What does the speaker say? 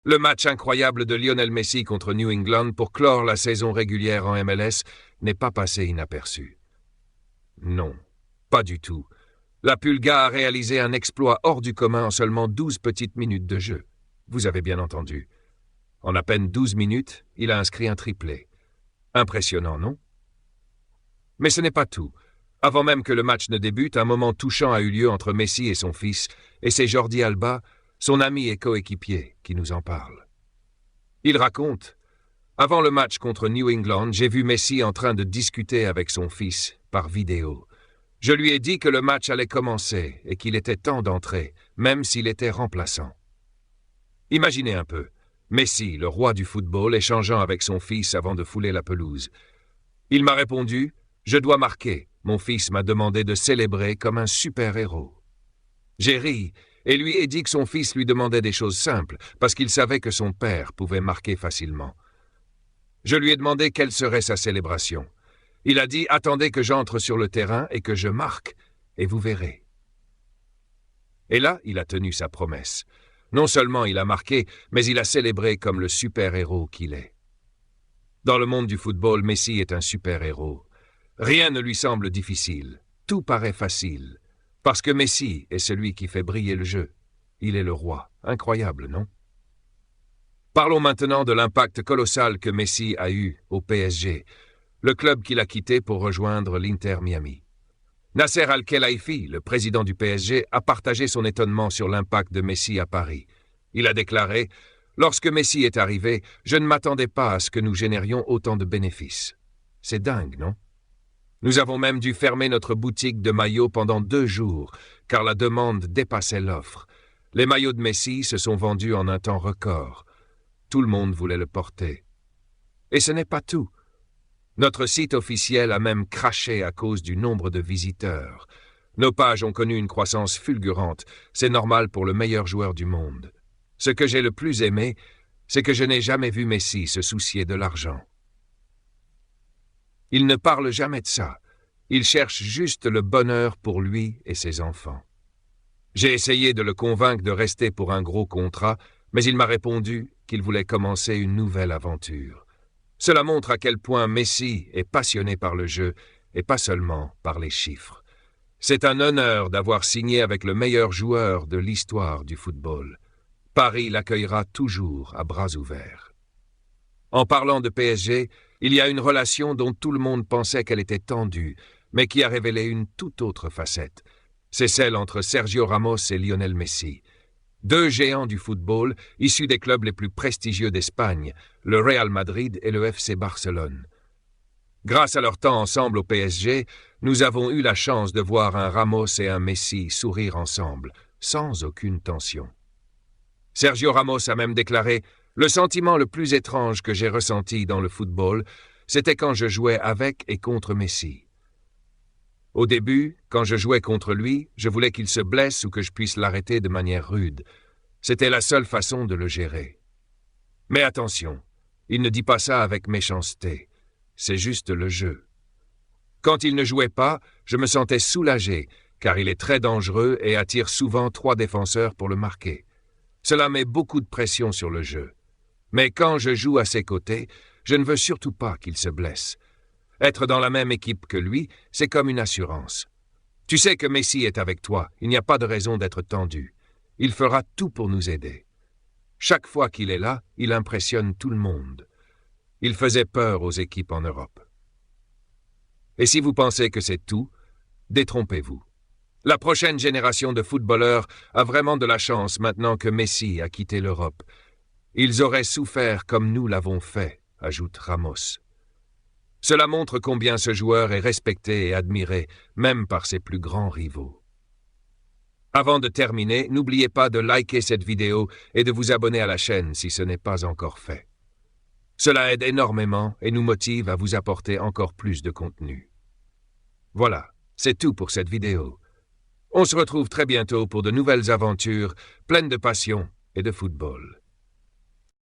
Le match incroyable de Lionel Messi contre New England pour clore la saison régulière en MLS n'est pas passé inaperçu. Non, pas du tout. La Pulga a réalisé un exploit hors du commun en seulement 12 petites minutes de jeu. Vous avez bien entendu. En à peine 12 minutes, il a inscrit un triplé. Impressionnant, non? Mais ce n'est pas tout. Avant même que le match ne débute, un moment touchant a eu lieu entre Messi et son fils, et c'est Jordi Alba, son ami et coéquipier, qui nous en parle. Il raconte « Avant le match contre New England, j'ai vu Messi en train de discuter avec son fils par vidéo. Je lui ai dit que le match allait commencer et qu'il était temps d'entrer, même s'il était remplaçant. » Imaginez un peu, Messi, le roi du football, échangeant avec son fils avant de fouler la pelouse. Il m'a répondu « Je dois marquer. Mon fils m'a demandé de célébrer comme un super-héros. » J'ai ri et lui ai dit que son fils lui demandait des choses simples parce qu'il savait que son père pouvait marquer facilement. Je lui ai demandé quelle serait sa célébration. Il a dit « Attendez que j'entre sur le terrain et que je marque, et vous verrez. » Et là, il a tenu sa promesse. Non seulement il a marqué, mais il a célébré comme le super-héros qu'il est. Dans le monde du football, Messi est un super-héros. Rien ne lui semble difficile. Tout paraît facile. Parce que Messi est celui qui fait briller le jeu. Il est le roi. Incroyable, non? Parlons maintenant de l'impact colossal que Messi a eu au PSG, le club qu'il a quitté pour rejoindre l'Inter Miami. Nasser Al-Khelaifi, le président du PSG, a partagé son étonnement sur l'impact de Messi à Paris. Il a déclaré « Lorsque Messi est arrivé, je ne m'attendais pas à ce que nous générions autant de bénéfices. » C'est dingue, non? Nous avons même dû fermer notre boutique de maillots pendant 2 jours, car la demande dépassait l'offre. Les maillots de Messi se sont vendus en un temps record. Tout le monde voulait le porter. Et ce n'est pas tout. Notre site officiel a même craché à cause du nombre de visiteurs. Nos pages ont connu une croissance fulgurante. C'est normal pour le meilleur joueur du monde. Ce que j'ai le plus aimé, c'est que je n'ai jamais vu Messi se soucier de l'argent. Il ne parle jamais de ça. Il cherche juste le bonheur pour lui et ses enfants. J'ai essayé de le convaincre de rester pour un gros contrat, mais il m'a répondu qu'il voulait commencer une nouvelle aventure. Cela montre à quel point Messi est passionné par le jeu et pas seulement par les chiffres. C'est un honneur d'avoir signé avec le meilleur joueur de l'histoire du football. Paris l'accueillera toujours à bras ouverts. En parlant de PSG, il y a une relation dont tout le monde pensait qu'elle était tendue, mais qui a révélé une toute autre facette. C'est celle entre Sergio Ramos et Lionel Messi. 2 géants du football, issus des clubs les plus prestigieux d'Espagne, le Real Madrid et le FC Barcelone. Grâce à leur temps ensemble au PSG, nous avons eu la chance de voir un Ramos et un Messi sourire ensemble, sans aucune tension. Sergio Ramos a même déclaré « Le sentiment le plus étrange que j'ai ressenti dans le football, c'était quand je jouais avec et contre Messi. Au début, quand je jouais contre lui, je voulais qu'il se blesse ou que je puisse l'arrêter de manière rude. C'était la seule façon de le gérer. Mais attention, il ne dit pas ça avec méchanceté. C'est juste le jeu. Quand il ne jouait pas, je me sentais soulagé, car il est très dangereux et attire souvent 3 défenseurs pour le marquer. Cela met beaucoup de pression sur le jeu. Mais quand je joue à ses côtés, je ne veux surtout pas qu'il se blesse. Être dans la même équipe que lui, c'est comme une assurance. Tu sais que Messi est avec toi, il n'y a pas de raison d'être tendu. Il fera tout pour nous aider. Chaque fois qu'il est là, il impressionne tout le monde. Il faisait peur aux équipes en Europe. Et si vous pensez que c'est tout, détrompez-vous. La prochaine génération de footballeurs a vraiment de la chance maintenant que Messi a quitté l'Europe. Ils auraient souffert comme nous l'avons fait, ajoute Ramos. Cela montre combien ce joueur est respecté et admiré, même par ses plus grands rivaux. Avant de terminer, n'oubliez pas de liker cette vidéo et de vous abonner à la chaîne si ce n'est pas encore fait. Cela aide énormément et nous motive à vous apporter encore plus de contenu. Voilà, c'est tout pour cette vidéo. On se retrouve très bientôt pour de nouvelles aventures pleines de passion et de football.